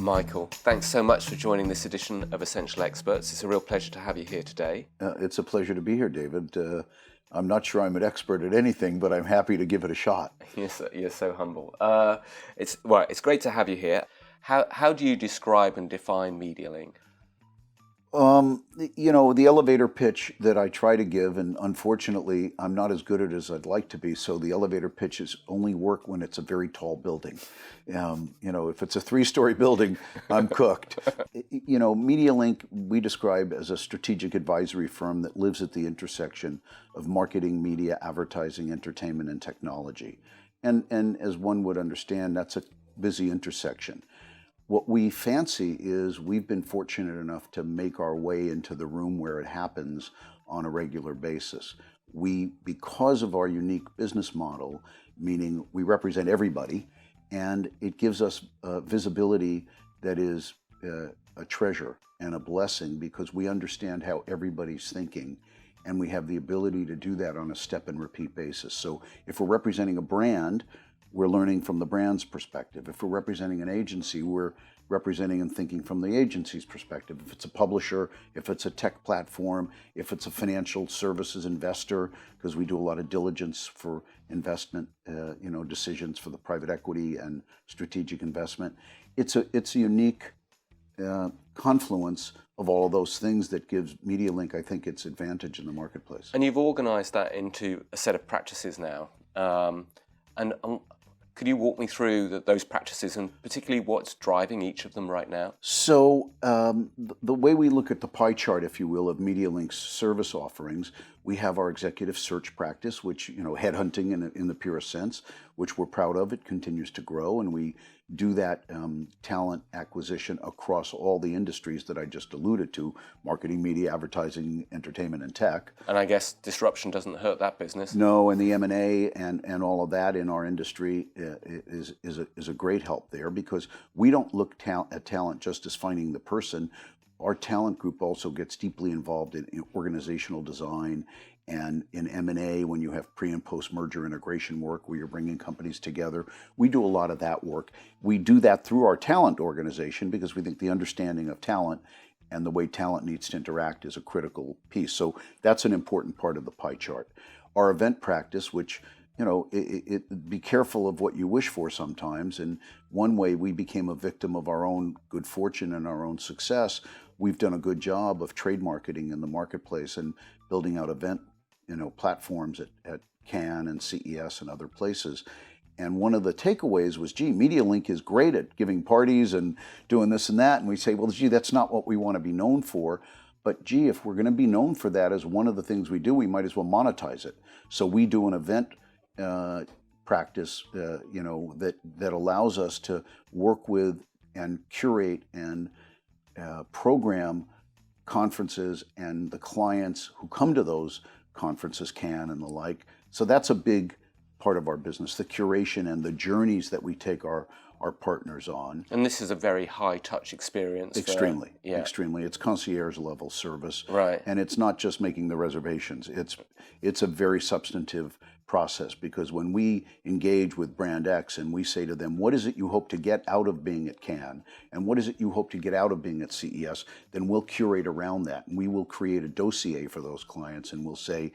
Michael, thanks so much for joining this edition of Ascential Experts. It's a real pleasure to have you here today. It's a pleasure to be here, David. I'm not sure I'm an expert at anything, but I'm happy to give it a shot. You're so humble. It's great to have you here. How do you describe and define MediaLink? The elevator pitch that I try to give, and unfortunately, I'm not as good at it as I'd like to be, so the elevator pitches only work when it's a very tall building. If it's a 3-story building, I'm cooked. MediaLink, we describe as a strategic advisory firm that lives at the intersection of marketing, media, advertising, entertainment, and technology. And as one would understand, that's a busy intersection. What we fancy is we've been fortunate enough to make our way into the room where it happens on a regular basis. Because of our unique business model, meaning we represent everybody, and it gives us visibility that is a treasure and a blessing because we understand how everybody's thinking, and we have the ability to do that on a step and repeat basis. So if we're representing a brand, we're learning from the brand's perspective. If we're representing an agency, we're representing and thinking from the agency's perspective. If it's a publisher, if it's a tech platform, if it's a financial services investor, because we do a lot of diligence for investment, decisions for the private equity and strategic investment. It's a unique confluence of all of those things that gives MediaLink, I think, its advantage in the marketplace. And you've organized that into a set of practices now. Could you walk me through those practices and particularly what's driving each of them right now? So the way we look at the pie chart, if you will, of MediaLink's service offerings, we have our executive search practice, which, headhunting in the purest sense, which we're proud of. It continues to grow, and we do that talent acquisition across all the industries that I just alluded to: marketing, media, advertising, entertainment, and tech. And I guess disruption doesn't hurt that business. No, and the M&A and all of that in our industry is a great help there, because we don't look at talent just as finding the person. Our talent group also gets deeply involved in organizational design and in M&A when you have pre and post merger integration work where you're bringing companies together. We do a lot of that work. We do that through our talent organization because we think the understanding of talent and the way talent needs to interact is a critical piece. So that's an important part of the pie chart. Our event practice, which be careful of what you wish for sometimes. And one way we became a victim of our own good fortune and our own success, we've done a good job of trade marketing in the marketplace and building out event, platforms at Cannes and CES and other places. And one of the takeaways was, MediaLink is great at giving parties and doing this and that. And we say, well, that's not what we want to be known for. But if we're going to be known for that as one of the things we do, we might as well monetize it. So we do an event practice, that allows us to work with and curate and program conferences and the clients who come to those conferences, Cannes and the like. So that's a big part of our business, the curation and the journeys that we take our partners on. And this is a very high-touch experience. Extremely. It's concierge-level service. Right. And it's not just making the reservations. It's a very substantive process, because when we engage with Brand X and we say to them, what is it you hope to get out of being at Cannes? And what is it you hope to get out of being at CES? Then we'll curate around that, and we will create a dossier for those clients, and we'll say,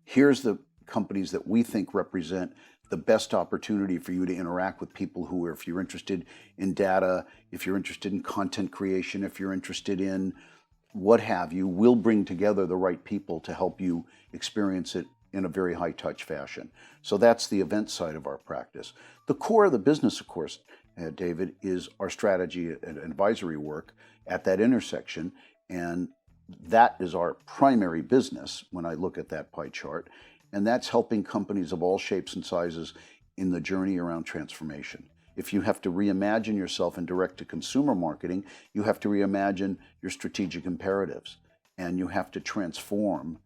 here's the companies that we think represent the best opportunity for you to interact with people who are, if you're interested in data, if you're interested in content creation, if you're interested in what have you, we'll bring together the right people to help you experience it in a very high-touch fashion. So that's the event side of our practice. The core of the business, of course, David, is our strategy and advisory work at that intersection, and that is our primary business when I look at that pie chart, and that's helping companies of all shapes and sizes in the journey around transformation. If you have to reimagine yourself in direct-to-consumer marketing, you have to reimagine your strategic imperatives, and you have to transform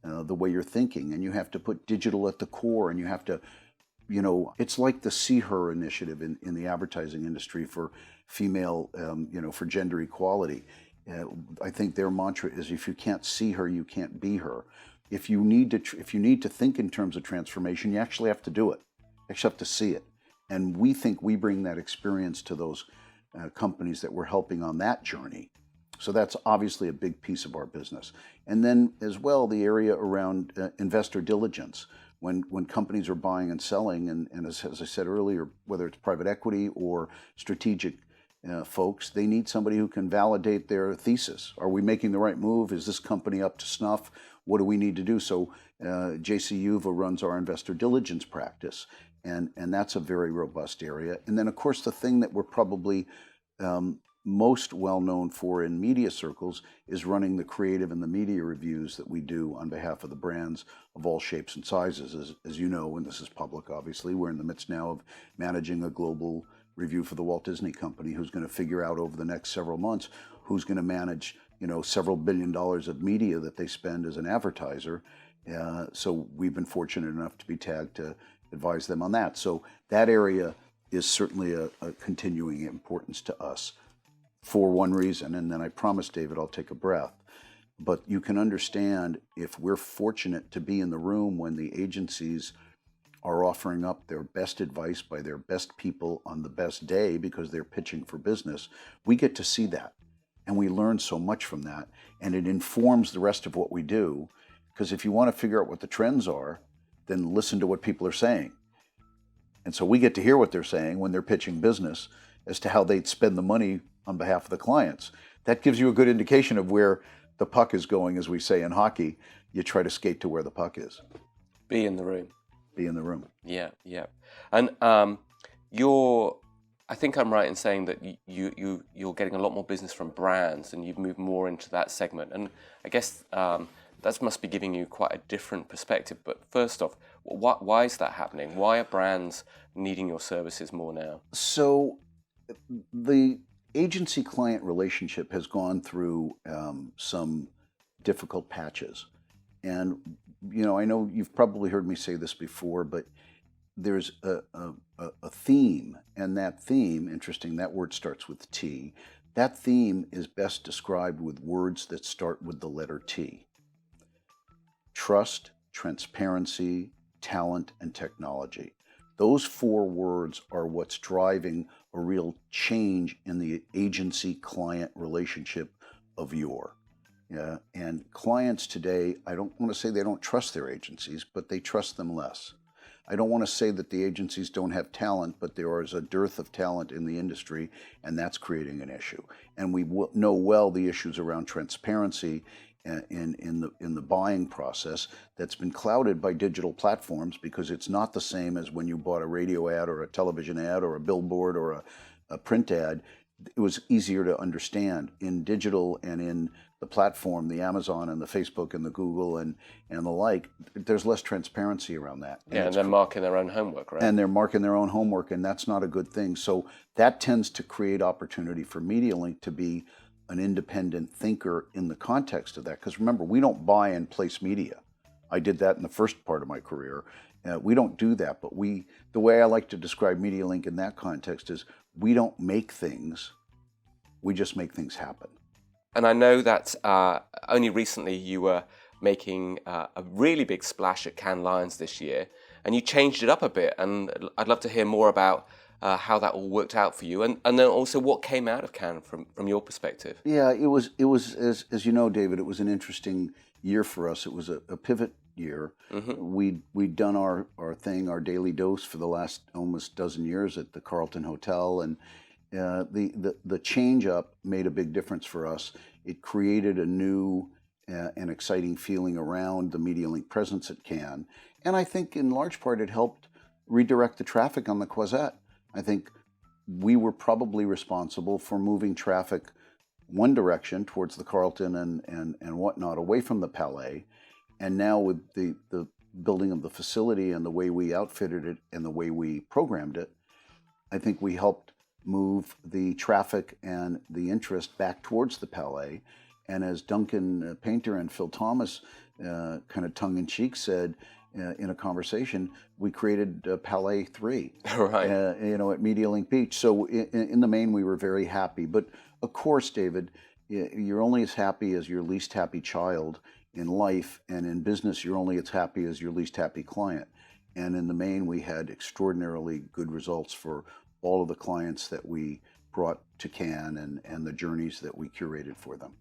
the way you're thinking, and you have to put digital at the core, and you have to, it's like the See Her initiative in the advertising industry for female, for gender equality. I think their mantra is, if you can't see her, you can't be her. If you need to think in terms of transformation, you actually have to do it. You actually have to see it. And we think we bring that experience to those companies that we're helping on that journey. So that's obviously a big piece of our business. And then as well, the area around investor diligence. When companies are buying and selling, and as I said earlier, whether it's private equity or strategic folks, they need somebody who can validate their thesis. Are we making the right move? Is this company up to snuff? What do we need to do? So JC Yuva runs our investor diligence practice, and that's a very robust area. And then, of course, the thing that we're probably most well known for in media circles is running the creative and the media reviews that we do on behalf of the brands of all shapes and sizes. As you know, and this is public, obviously, we're in the midst now of managing a global review for the Walt Disney Company, who's going to figure out over the next several months who's going to manage, several $1 billion of media that they spend as an advertiser. So we've been fortunate enough to be tagged to advise them on that. So that area is certainly a continuing importance to us for one reason. And then I promise, David, I'll take a breath. But you can understand, if we're fortunate to be in the room when the agencies are offering up their best advice by their best people on the best day because they're pitching for business, we get to see that. And we learn so much from that. And it informs the rest of what we do. Because if you want to figure out what the trends are, then listen to what people are saying. And so we get to hear what they're saying when they're pitching business as to how they'd spend the money on behalf of the clients. That gives you a good indication of where the puck is going, as we say in hockey. You try to skate to where the puck is. Be in the room. Be in the room. Yeah. And I think I'm right in saying that you're getting a lot more business from brands, and you've moved more into that segment. And I guess that must be giving you quite a different perspective. But first off, why is that happening? Why are brands needing your services more now? So the agency-client relationship has gone through some difficult patches. And, I know you've probably heard me say this before, but there's a theme, and that theme, interesting, that word starts with T. That theme is best described with words that start with the letter T. Trust, transparency, talent, and technology. Those four words are what's driving a real change in the agency-client relationship of yore. And clients today, I don't want to say they don't trust their agencies, but they trust them less. I don't want to say that the agencies don't have talent, but there is a dearth of talent in the industry, and that's creating an issue. And we know well the issues around transparency in the buying process that's been clouded by digital platforms, because it's not the same as when you bought a radio ad or a television ad or a billboard or a print ad. It was easier to understand in digital and in the platform, the Amazon and the Facebook and the Google and the like. There's less transparency around that. And they're marking their own homework, right? And they're marking their own homework, and that's not a good thing. So that tends to create opportunity for MediaLink to be an independent thinker in the context of that. Because remember, we don't buy and place media. I did that in the first part of my career. We don't do that, but the way I like to describe MediaLink in that context is we don't make things, we just make things happen. And I know that only recently you were making a really big splash at Cannes Lions this year, and you changed it up a bit, and I'd love to hear more about how that all worked out for you, and then also what came out of Cannes from your perspective. Yeah, it was as you know, David, it was an interesting year for us. It was a pivot year. Mm-hmm. We'd done our thing, our daily dose, for the last almost dozen years at the Carlton Hotel, and the change up made a big difference for us. It created a new and exciting feeling around the MediaLink presence at Cannes, and I think in large part it helped redirect the traffic on the Croisette. I think we were probably responsible for moving traffic one direction towards the Carlton and whatnot, away from the Palais. And now with the building of the facility and the way we outfitted it and the way we programmed it, I think we helped move the traffic and the interest back towards the Palais. And as Duncan Painter and Phil Thomas kind of tongue-in-cheek said in a conversation, we created Palais 3 right. At MediaLink Beach. So in the main, we were very happy. But of course, David, you're only as happy as your least happy child in life, and in business, you're only as happy as your least happy client. And in the main, we had extraordinarily good results for all of the clients that we brought to Cannes and the journeys that we curated for them.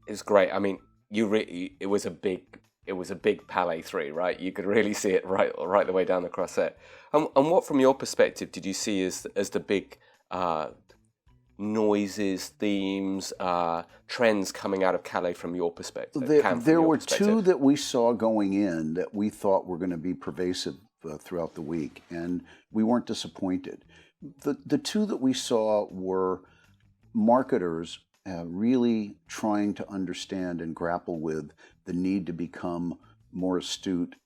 It's great. I mean, it was a big Palais 3, right? You could really see it right the way down the croisette. And what, from your perspective, did you see as the big noises, themes, trends coming out of Calais from your perspective? There were two that we saw going in that we thought were going to be pervasive throughout the week, and we weren't disappointed. The two that we saw were marketers really trying to understand and grapple with the need to become more astute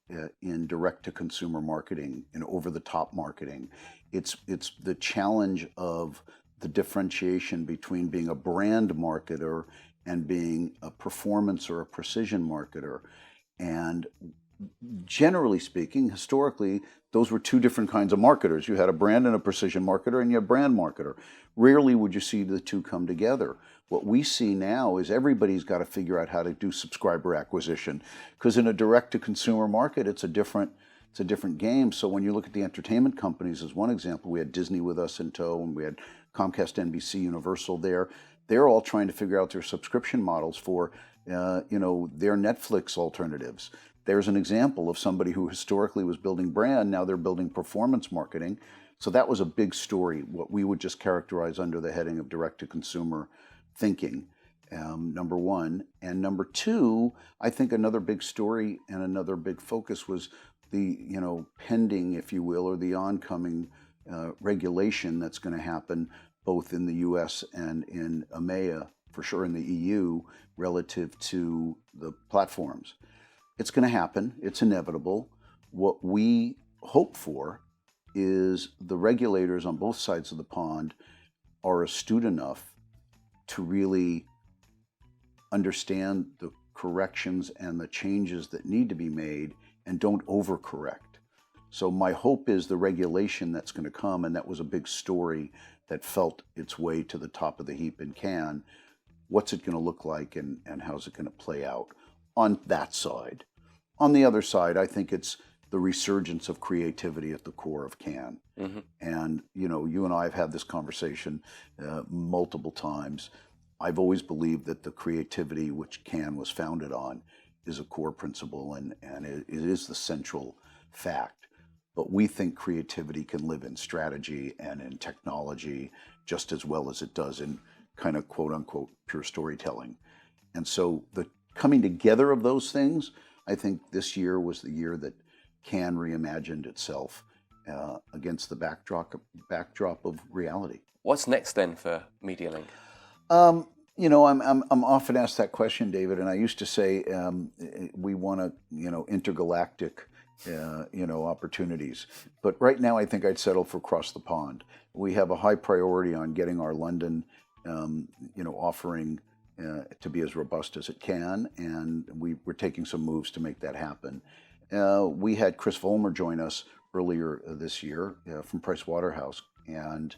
in direct-to-consumer marketing and over-the-top marketing. It's the challenge of the differentiation between being a brand marketer and being a performance or a precision marketer. And generally speaking, historically, those were two different kinds of marketers. You had a brand and a precision marketer, and you had a brand marketer. Rarely would you see the two come together. What we see now is everybody's got to figure out how to do subscriber acquisition, because in a direct-to-consumer market, it's a different game. So when you look at the entertainment companies as one example, we had Disney with us in tow, and we had Comcast, NBC, Universal there. They're all trying to figure out their subscription models for their Netflix alternatives. There's an example of somebody who historically was building brand, now they're building performance marketing. So that was a big story, what we would just characterize under the heading of direct-to-consumer thinking, number one. And number two, I think another big story and another big focus was the pending, if you will, or the oncoming regulation that's going to happen both in the US and in EMEA, for sure in the EU, relative to the platforms. It's going to happen. It's inevitable. What we hope for is the regulators on both sides of the pond are astute enough to really understand the corrections and the changes that need to be made and don't overcorrect. So my hope is the regulation that's going to come, and that was a big story that felt its way to the top of the heap in Cannes. What's it going to look like, and how's it going to play out on that side? On the other side, I think it's the resurgence of creativity at the core of Cannes. Mm-hmm. And, you and I have had this conversation multiple times. I've always believed that the creativity which Cannes was founded on is a core principle, and it is the central fact. But we think creativity can live in strategy and in technology just as well as it does in kind of quote unquote pure storytelling. And so the coming together of those things, I think this year was the year that Cannes reimagined itself against the backdrop of reality. What's next then for MediaLink? I'm often asked that question, David, and I used to say we want intergalactic opportunities. But right now, I think I'd settle for across the pond. We have a high priority on getting our London, offering to be as robust as it can, and we're taking some moves to make that happen. We had Chris Vollmer join us earlier this year from Pricewaterhouse, and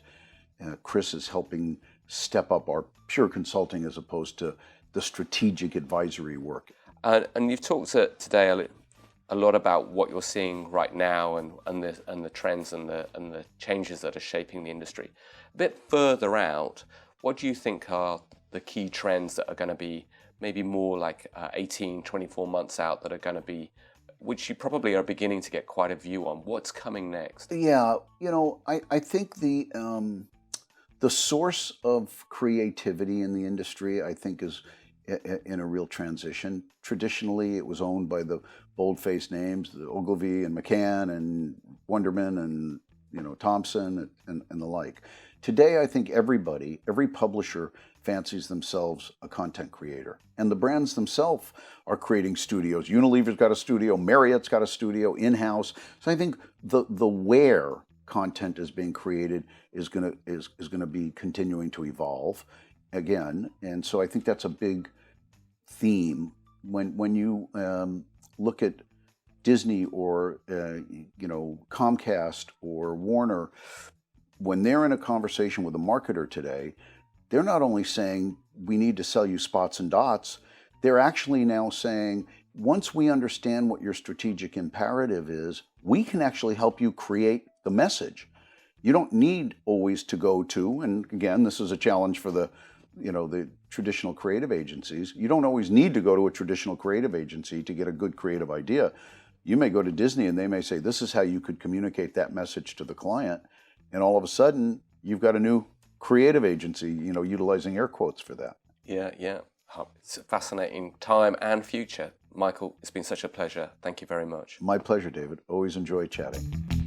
Chris is helping step up our pure consulting as opposed to the strategic advisory work. And you've talked today a lot about what you're seeing right now and the trends and the changes that are shaping the industry. A bit further out, what do you think are the key trends that are going to be maybe more like 18, 24 months out that are going to be, which you probably are beginning to get quite a view on? What's coming next? Yeah, I think the source of creativity in the industry, I think, is in a real transition. Traditionally, it was owned by the bold-faced names, the Ogilvy and McCann and Wunderman and Thompson and the like. Today, I think every publisher fancies themselves a content creator, and the brands themselves are creating studios. Unilever's got a studio, Marriott's got a studio in-house. So I think the where content is being created is going to be continuing to evolve again, and so I think that's a big theme when you look at Disney or Comcast or Warner. When they're in a conversation with a marketer today, they're not only saying we need to sell you spots and dots, they're actually now saying, once we understand what your strategic imperative is, we can actually help you create the message. You don't need always to go to, and again, this is a challenge for the traditional creative agencies. You don't always need to go to a traditional creative agency to get a good creative idea. You may go to Disney and they may say, this is how you could communicate that message to the client. And all of a sudden, you've got a new creative agency, utilizing air quotes for that. Yeah. It's a fascinating time and future. Michael, it's been such a pleasure. Thank you very much. My pleasure, David. Always enjoy chatting.